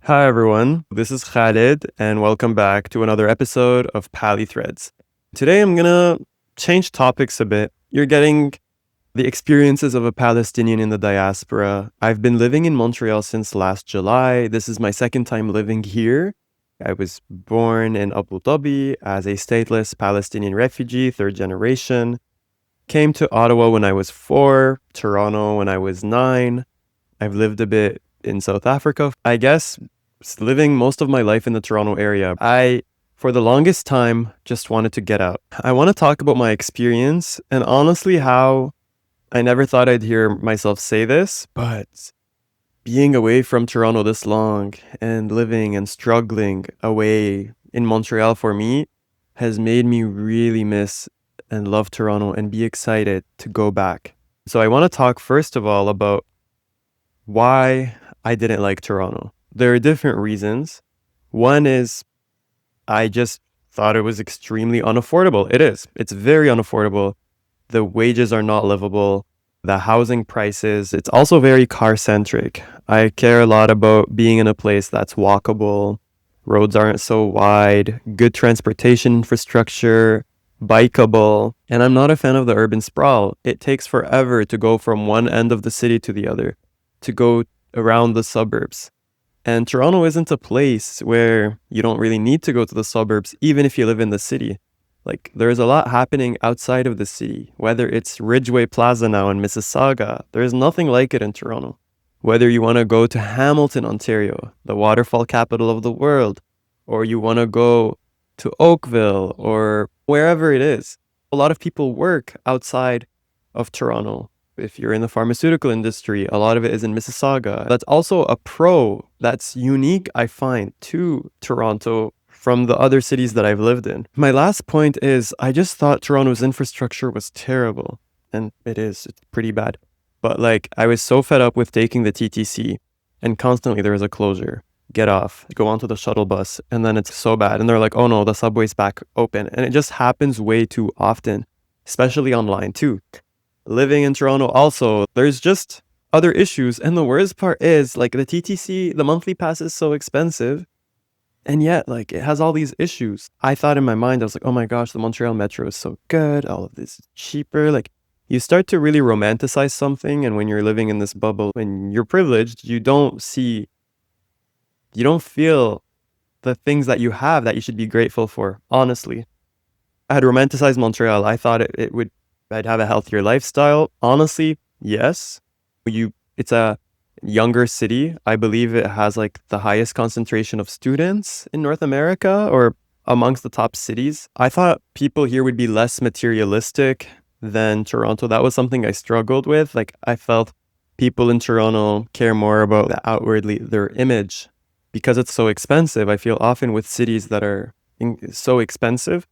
Hi everyone, this is Khalid and welcome back to another episode of Pally Threads. Today I'm gonna change topics a bit. You're getting the experiences of a Palestinian in the diaspora. I've been living in Montreal since last July. This is my second time living here. I was born in Abu Dhabi as a stateless Palestinian refugee, third generation. Came to Ottawa when I was 4, Toronto when I was 9. I've lived a bit in South Africa. I guess living most of my life in the Toronto area, I, for the longest time, just wanted to get out. I want to talk about my experience and honestly how I never thought I'd hear myself say this, but being away from Toronto this long and living and struggling away in Montreal for me has made me really miss and love Toronto and be excited to go back. So I want to talk first of all about why I didn't like Toronto. There are different reasons. One is I just thought it was extremely unaffordable. It is. It's very unaffordable. The wages are not livable. The housing prices, it's also very car centric. I care a lot about being in a place that's walkable, roads aren't so wide, good transportation infrastructure, bikeable. And I'm not a fan of the urban sprawl. It takes forever to go from one end of the city to the other, to go around the suburbs. And Toronto isn't a place where you don't really need to go to the suburbs, even if you live in the city. Like, there's a lot happening outside of the city, whether it's Ridgeway Plaza now in Mississauga. There's nothing like it in Toronto. Whether you want to go to Hamilton, Ontario, the waterfall capital of the world, or you want to go to Oakville or wherever it is. A lot of people work outside of Toronto. If you're in the pharmaceutical industry, a lot of it is in Mississauga. That's also a pro that's unique, I find, to Toronto from the other cities that I've lived in. My last point is I just thought Toronto's infrastructure was terrible. And it is. It's pretty bad. But like, I was so fed up with taking the TTC and constantly there was a closure. Get off, go onto the shuttle bus, and then it's so bad. And they're like, oh no, the subway's back open. And it just happens way too often, especially online too. Living in Toronto also, there's just other issues. And the worst part is like the TTC, the monthly pass is so expensive. And yet, like, it has all these issues. I thought in my mind, I was like, oh my gosh, the Montreal Metro is so good. All of this is cheaper. Like, you start to really romanticize something. And when you're living in this bubble and you're privileged, you don't feel the things that you have that you should be grateful for, honestly. I had romanticized Montreal. I thought I'd have a healthier lifestyle. Honestly, yes. It's a younger city. I believe it has like the highest concentration of students in North America or amongst the top cities. I thought people here would be less materialistic than Toronto. That was something I struggled with. Like, I felt people in Toronto care more about outwardly their image because it's so expensive. I feel often with cities that are so expensive,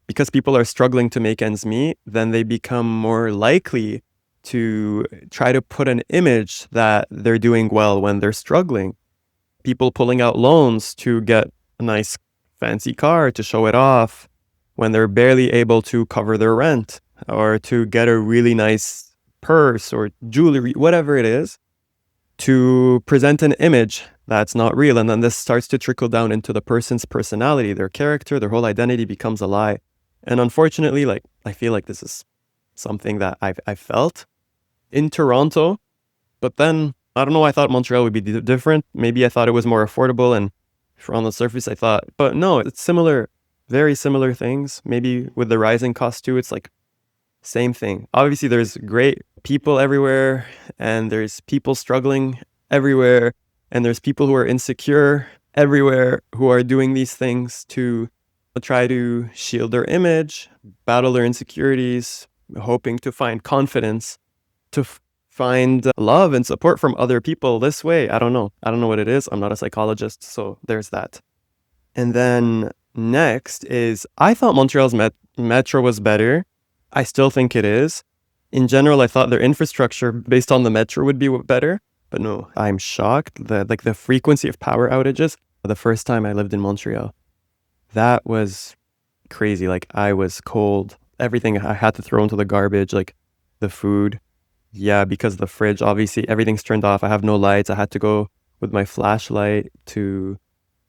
because people are struggling to make ends meet, then they become more likely to try to put an image that they're doing well when they're struggling. People pulling out loans to get a nice fancy car to show it off when they're barely able to cover their rent, or to get a really nice purse or jewelry, whatever it is, to present an image that's not real. And then this starts to trickle down into the person's personality, their character, their whole identity becomes a lie. And unfortunately, like, I feel like this is something that I felt in Toronto, but then I don't know. I thought Montreal would be different. Maybe I thought it was more affordable, and on the surface, I thought, but no, it's similar, very similar things. Maybe with the rising cost too, it's like same thing. Obviously, there's great people everywhere, and there's people struggling everywhere, and there's people who are insecure everywhere who are doing these things to try to shield their image, battle their insecurities, hoping to find confidence, to find love and support from other people this way. I don't know. I don't know what it is. I'm not a psychologist, so there's that. And then next is, I thought Montreal's metro was better. I still think it is. In general, I thought their infrastructure based on the metro would be better, but no, I'm shocked. The frequency of power outages the first time I lived in Montreal, that was crazy. Like, I was cold. Everything I had to throw into the garbage, like the food. Yeah, because the fridge, obviously, everything's turned off. I have no lights. I had to go with my flashlight to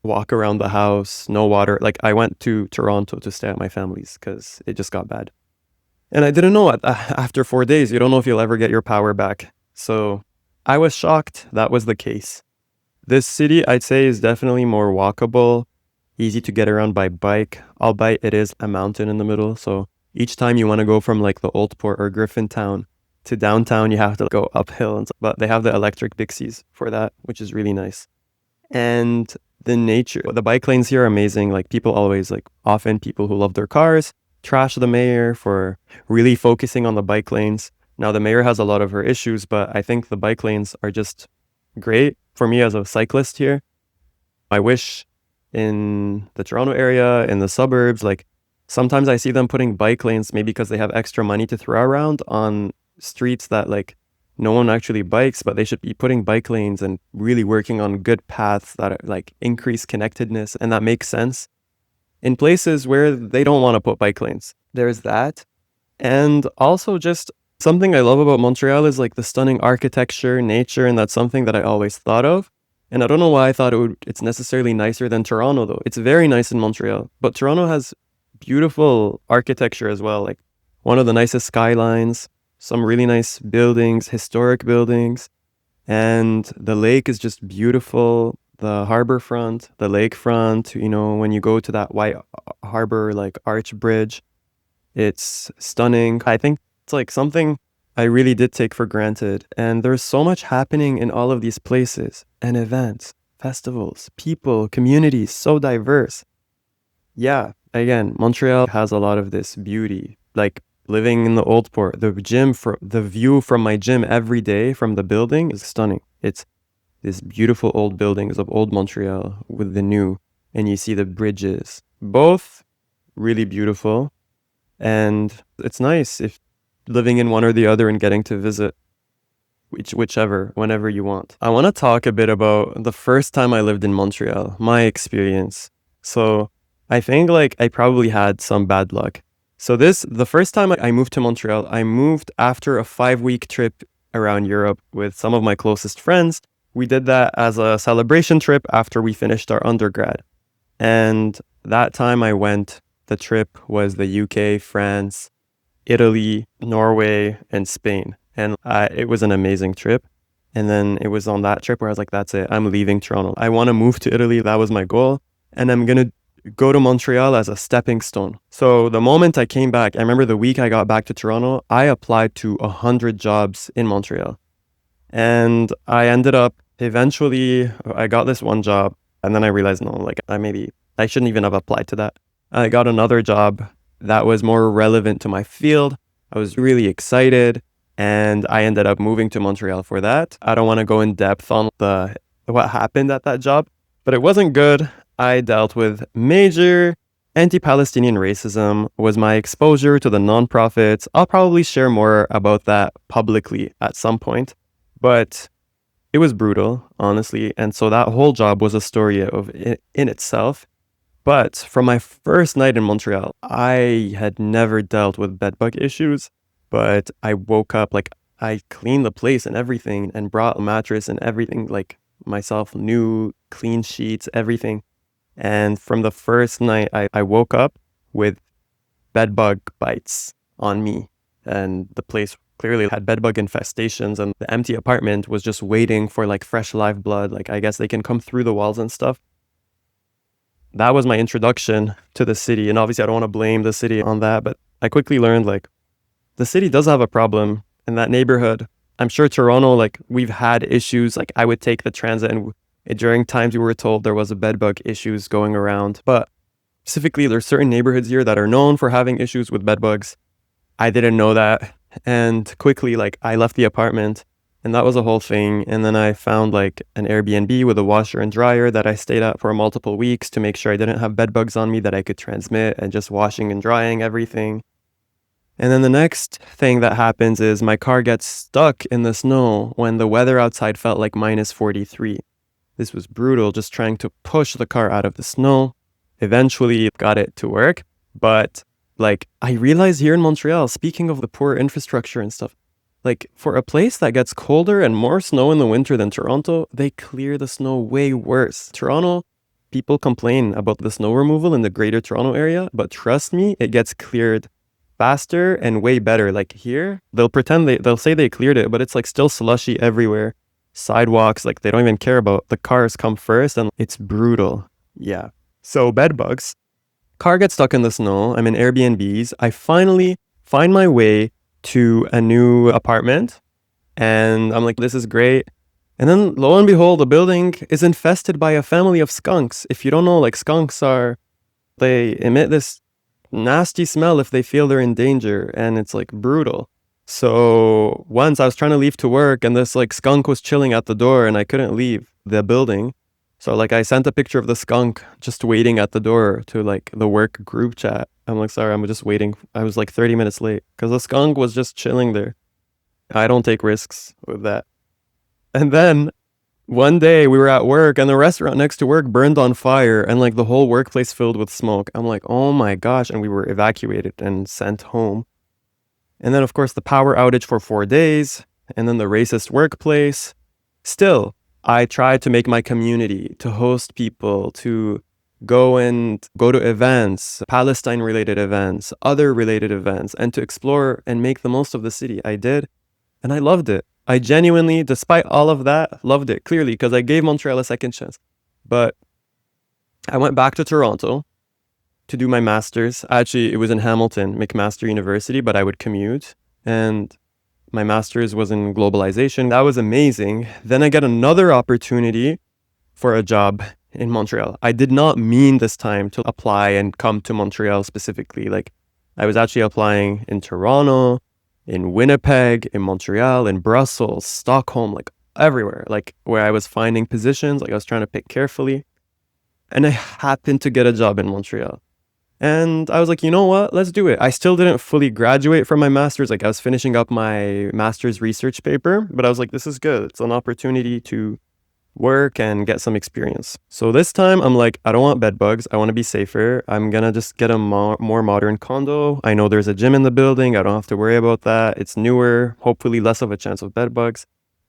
walk around the house, no water. Like I went to Toronto to stay at my family's because it just got bad. And I didn't know after 4 days, you don't know if you'll ever get your power back. So I was shocked that was the case. This city, I'd say, is definitely more walkable, easy to get around by bike, albeit it is a mountain in the middle. So each time you want to go from like the Old Port or Griffintown to downtown, you have to go uphill. But they have the electric Bixies for that, which is really nice. And the nature, the bike lanes here are amazing. Like people always, like often people who love their cars, trash the mayor for really focusing on the bike lanes. Now the mayor has a lot of her issues, but I think the bike lanes are just great for me as a cyclist here. I wish in the Toronto area, in the suburbs, like sometimes I see them putting bike lanes, maybe because they have extra money to throw around on streets that like no one actually bikes, but they should be putting bike lanes and really working on good paths that are, like increase connectedness and that makes sense in places where they don't want to put bike lanes. There's that. And also just something I love about Montreal is like the stunning architecture, nature, and that's something that I always thought of. And I don't know why I thought it's necessarily nicer than Toronto though. It's very nice in Montreal, but Toronto has beautiful architecture as well. Like one of the nicest skylines, some really nice buildings, historic buildings, and the lake is just beautiful. The harbor front, the lakefront, you know, when you go to that white harbor, like arch bridge, it's stunning. I think it's like something I really did take for granted. And there's so much happening in all of these places and events, festivals, people, communities, so diverse. Yeah, again, Montreal has a lot of this beauty. Like living in the Old Port, the view from my gym every day from the building is stunning. It's these beautiful old buildings of old Montreal with the new, and you see the bridges, both really beautiful. And it's nice if living in one or the other and getting to visit whichever, whenever you want. I want to talk a bit about the first time I lived in Montreal, my experience. So I think like I probably had some bad luck. So the first time I moved to Montreal, I moved after a 5-week trip around Europe with some of my closest friends. We did that as a celebration trip after we finished our undergrad. And that time the trip was the UK, France, Italy, Norway, and Spain. And it was an amazing trip. And then it was on that trip where I was like, that's it. I'm leaving Toronto. I want to move to Italy. That was my goal. And I'm going to go to Montreal as a stepping stone. So the moment I came back, I remember the week I got back to Toronto, I applied to 100 jobs in Montreal. And I ended up, eventually, I got this one job. And then I realized, no, like I shouldn't even have applied to that. I got another job that was more relevant to my field. I was really excited. And I ended up moving to Montreal for that. I don't want to go in depth on what happened at that job, but it wasn't good. I dealt with major anti-Palestinian racism, was my exposure to the nonprofits. I'll probably share more about that publicly at some point, but it was brutal, honestly. And so that whole job was a story in itself. But from my first night in Montreal, I had never dealt with bedbug issues. But I woke up, like I cleaned the place and everything and brought a mattress and everything, like myself, new, clean sheets, everything. And from the first night, I woke up with bedbug bites on me. And the place clearly had bedbug infestations and the empty apartment was just waiting for like fresh live blood. Like I guess they can come through the walls and stuff. That was my introduction to the city. And obviously I don't want to blame the city on that, but I quickly learned like, the city does have a problem in that neighborhood. I'm sure Toronto, like we've had issues. Like I would take the transit and during times we were told there was a bedbug issues going around. But specifically, there's certain neighborhoods here that are known for having issues with bedbugs. I didn't know that. And quickly, like I left the apartment and that was a whole thing. And then I found like an Airbnb with a washer and dryer that I stayed at for multiple weeks to make sure I didn't have bedbugs on me that I could transmit and just washing and drying everything. And then the next thing that happens is my car gets stuck in the snow when the weather outside felt like minus 43. This was brutal, just trying to push the car out of the snow. Eventually got it to work. But like I realized here in Montreal, speaking of the poor infrastructure and stuff, Like, for a place that gets colder and more snow in the winter than Toronto, they clear the snow way worse. Toronto, people complain about the snow removal in the greater Toronto area, but trust me, it gets cleared faster and way better. Like here, they'll say they cleared it, but it's like still slushy everywhere. Sidewalks, like they don't even care about. The cars come first and it's brutal. Yeah. So bed bugs. Car gets stuck in the snow. I'm in Airbnbs. I finally find my way to a new apartment and I'm like, this is great. And then lo and behold, the building is infested by a family of skunks. If you don't know, like they emit this nasty smell if they feel they're in danger, and it's like brutal. So once I was trying to leave to work and this like skunk was chilling at the door and I couldn't leave the building. So like I sent a picture of the skunk just waiting at the door to like the work group chat. I'm like, sorry, I'm just waiting. I was like 30 minutes late because the skunk was just chilling there. I don't take risks with that. And then one day we were at work and the restaurant next to work burned on fire and like the whole workplace filled with smoke. I'm like, oh my gosh. And we were evacuated and sent home. And then of course the power outage for 4 days and then the racist workplace. Still, I tried to make my community, to host people, to go to events, Palestine related events, other related events, and to explore and make the most of the city. I did. And I loved it. I genuinely, despite all of that, loved it, clearly, because I gave Montreal a second chance. But I went back to Toronto to do my master's. Actually, it was in Hamilton, McMaster University, but I would commute. And my master's was in globalization. That was amazing. Then I get another opportunity for a job in Montreal. I did not mean this time to apply and come to Montreal specifically. Like, I was actually applying in Toronto, in Winnipeg, in Montreal, in Brussels, Stockholm, like everywhere, like where I was finding positions, like I was trying to pick carefully. And I happened to get a job in Montreal. And I was like, you know what, let's do it. I still didn't fully graduate from my master's. Like I was finishing up my master's research paper, but I was like, this is good. It's an opportunity to work and get some experience. So this time I'm like, I don't want bed bugs. I want to be safer. I'm going to just get a more modern condo. I know there's a gym in the building. I don't have to worry about that. It's newer, hopefully less of a chance of bed bugs.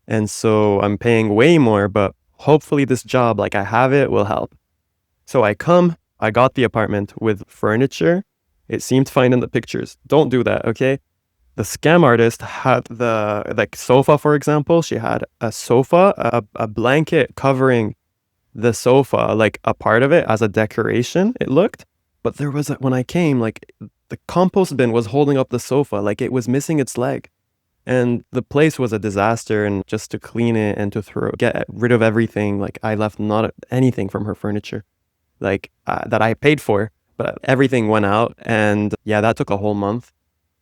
And so I'm paying way more, but hopefully this job, like I have it, will help. So I got the apartment with furniture. It seemed fine in the pictures. Don't do that, okay? The scam artist had the like sofa, for example. She had a sofa, a blanket covering the sofa, like a part of it as a decoration, it looked. But when I came, like the compost bin was holding up the sofa, like it was missing its leg. And the place was a disaster, and just to clean it and to get rid of everything, like I left not anything from her furniture, like that I paid for, but everything went out. And yeah, that took a whole month.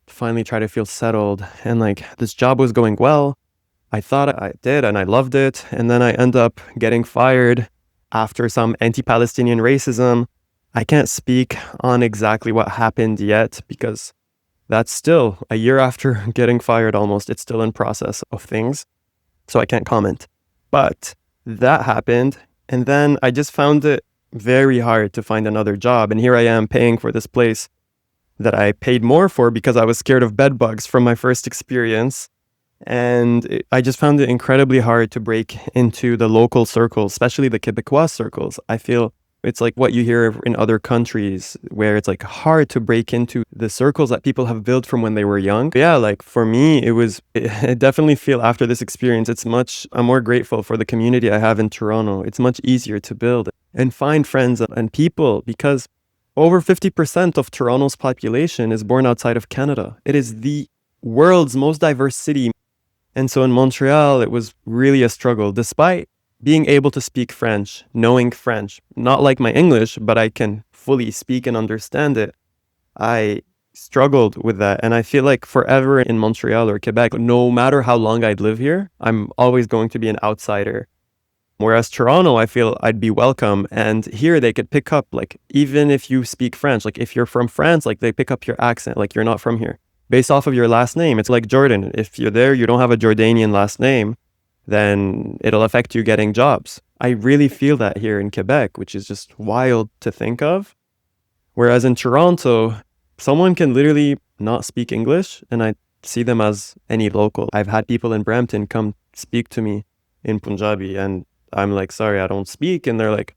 Finally try to feel settled, and like this job was going well. I thought I did and I loved it, and then I end up getting fired after some anti-Palestinian racism. I can't speak on exactly what happened yet because that's still a year after getting fired almost. It's still in process of things, so I can't comment. But that happened, and then I just found it very hard to find another job, and here I am paying for this place that I paid more for because I was scared of bed bugs from my first experience. And I just found it incredibly hard to break into the local circles, especially the Quebecois circles. I feel it's like what you hear in other countries where it's like hard to break into the circles that people have built from when they were young. Yeah, like for me, I definitely feel after this experience, I'm more grateful for the community I have in Toronto. It's much easier to build and find friends and people because over 50% of Toronto's population is born outside of Canada. It is the world's most diverse city. And so in Montreal, it was really a struggle, despite being able to speak French, knowing French, not like my English, but I can fully speak and understand it. I struggled with that. And I feel like forever in Montreal or Quebec, no matter how long I'd live here, I'm always going to be an outsider. Whereas Toronto, I feel I'd be welcome. And here they could pick up, like, even if you speak French, like if you're from France, like they pick up your accent, like you're not from here. Based off of your last name, it's like Jordan. If you're there, you don't have a Jordanian last name, then it'll affect you getting jobs. I really feel that here in Quebec, which is just wild to think of. Whereas in Toronto, someone can literally not speak English, and see them as any local. I've had people in Brampton come speak to me in Punjabi, and I'm like, sorry, I don't speak. And they're like,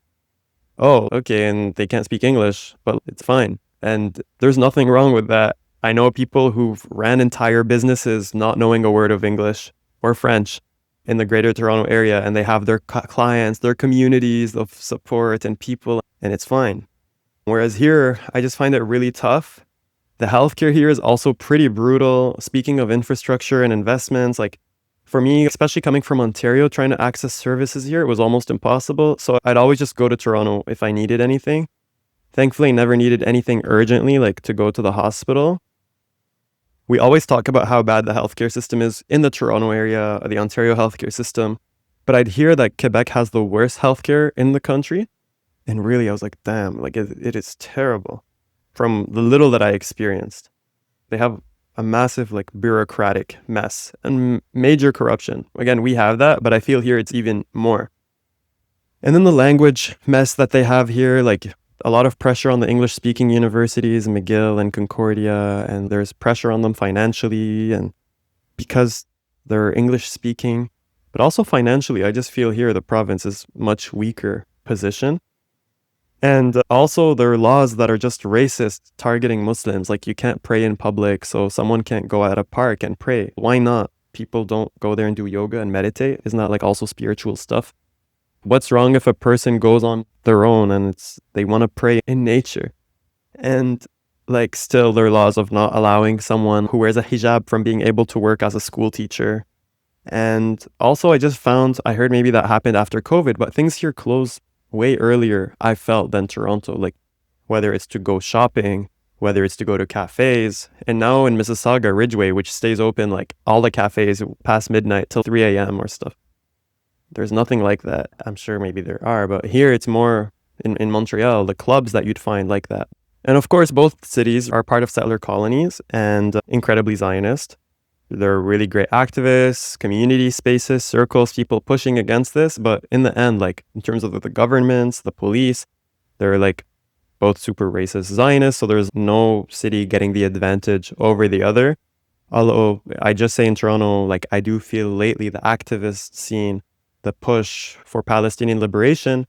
oh, okay. And they can't speak English, but it's fine. And there's nothing wrong with that. I know people who've ran entire businesses not knowing a word of English or French in the greater Toronto area, and they have their clients, their communities of support and people, and it's fine. Whereas here, I just find it really tough. The healthcare here is also pretty brutal. Speaking of infrastructure and investments, like for me, especially coming from Ontario, trying to access services here, it was almost impossible. So I'd always just go to Toronto if I needed anything. Thankfully, never needed anything urgently, like to go to the hospital. We always talk about how bad the healthcare system is in the Toronto area, the Ontario healthcare system. But I'd hear that Quebec has the worst healthcare in the country. And really, I was like, damn, like it is terrible from the little that I experienced. They have a massive like bureaucratic mess and major corruption. Again, we have that, but I feel here it's even more. And then the language mess that they have here, like a lot of pressure on the English-speaking universities, McGill and Concordia, and there's pressure on them financially, and because they're English-speaking, but also financially, I just feel here the province is much weaker position. And also there are laws that are just racist, targeting Muslims, like you can't pray in public, so someone can't go at a park and pray. Why not? People don't go there and do yoga and meditate. Isn't that like also spiritual stuff? What's wrong if a person goes on their own and they want to pray in nature? And like still there are laws of not allowing someone who wears a hijab from being able to work as a school teacher. And also I heard maybe that happened after COVID, but things here close way earlier, I felt, than Toronto. Like whether it's to go shopping, whether it's to go to cafes. And now in Mississauga, Ridgeway, which stays open like all the cafes past midnight till 3 a.m. or stuff. There's nothing like that. I'm sure maybe there are, but here it's more in Montreal, the clubs that you'd find like that. And of course, both cities are part of settler colonies and incredibly Zionist. They're really great activists, community spaces, circles, people pushing against this. But in the end, like in terms of the governments, the police, they're like both super racist Zionists. So there's no city getting the advantage over the other. Although I just say in Toronto, like I do feel lately the activist scene, the push for Palestinian liberation,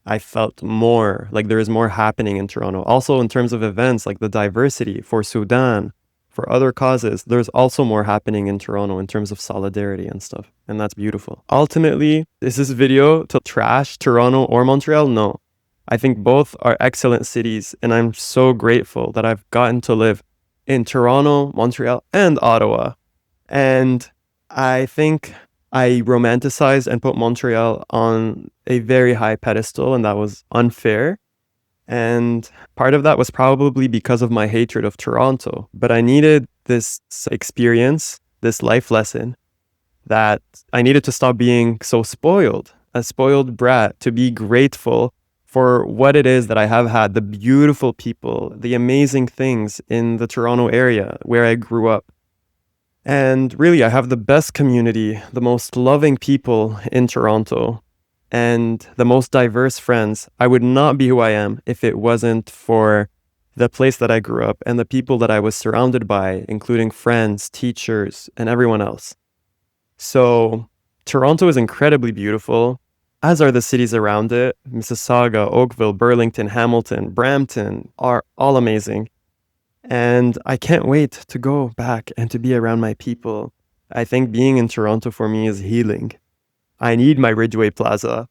I felt more like there is more happening in Toronto. Also in terms of events, like the diversity for Sudan, for other causes, there's also more happening in Toronto in terms of solidarity and stuff. And that's beautiful. Ultimately, is this video to trash Toronto or Montreal? No. I think both are excellent cities, and I'm so grateful that I've gotten to live in Toronto, Montreal, and Ottawa. And I think I romanticized and put Montreal on a very high pedestal, and that was unfair. And part of that was probably because of my hatred of Toronto. But I needed this experience, this life lesson, that I needed to stop being so spoiled, a spoiled brat, to be grateful for what it is that I have had, the beautiful people, the amazing things in the Toronto area where I grew up. And really, I have the best community, the most loving people in Toronto, and the most diverse friends. I would not be who I am if it wasn't for the place that I grew up and the people that I was surrounded by, including friends, teachers, and everyone else. So Toronto is incredibly beautiful, as are the cities around it. Mississauga, Oakville, Burlington, Hamilton, Brampton are all amazing. And I can't wait to go back and to be around my people. I think being in Toronto for me is healing. I need my Ridgeway Plaza.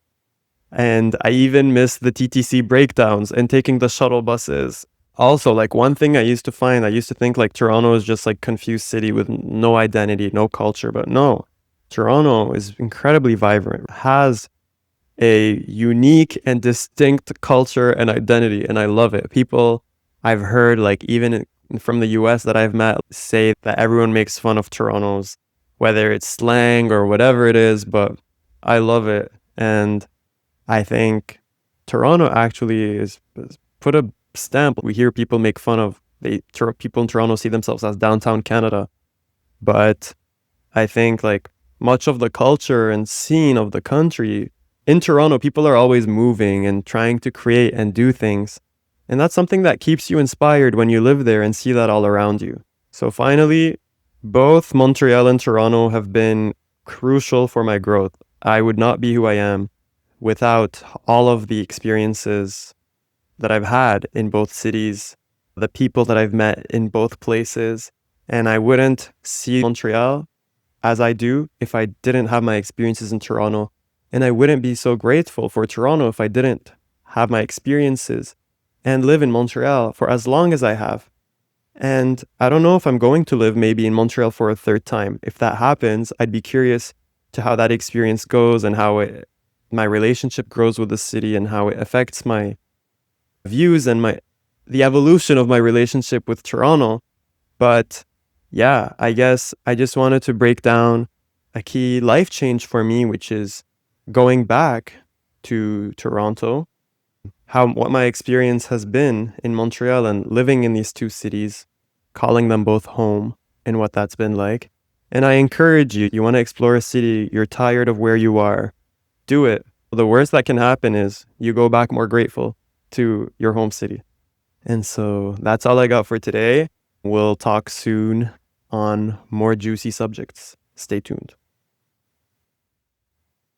And I even miss the TTC breakdowns and taking the shuttle buses. Also, like one thing I used to think like Toronto is just like confused city with no identity, no culture. But no, Toronto is incredibly vibrant, has a unique and distinct culture and identity. And I love it. People I've heard, like even from the US that I've met, say that everyone makes fun of Toronto's, whether it's slang or whatever it is, but I love it. And I think Toronto actually is put a stamp. We hear people make fun of, people in Toronto see themselves as downtown Canada. But I think like much of the culture and scene of the country, in Toronto, people are always moving and trying to create and do things. And that's something that keeps you inspired when you live there and see that all around you. So finally, Both Montreal and Toronto have been crucial for my growth. I would not be who I am without all of the experiences that I've had in both cities, the people that I've met in both places. And I wouldn't see Montreal as I do if I didn't have my experiences in Toronto. And I wouldn't be so grateful for Toronto if I didn't have my experiences and live in Montreal for as long as I have. And I don't know if I'm going to live maybe in Montreal for a third time. If that happens, I'd be curious to how that experience goes and how my relationship grows with the city and how it affects my views and the evolution of my relationship with Toronto. But yeah, I guess I just wanted to break down a key life change for me, which is going back to Toronto, what my experience has been in Montreal and living in these two cities, calling them both home, and what that's been like. And I encourage you, you want to explore a city, you're tired of where you are, do it. The worst that can happen is you go back more grateful to your home city. And so that's all I got for today. We'll talk soon on more juicy subjects. Stay tuned.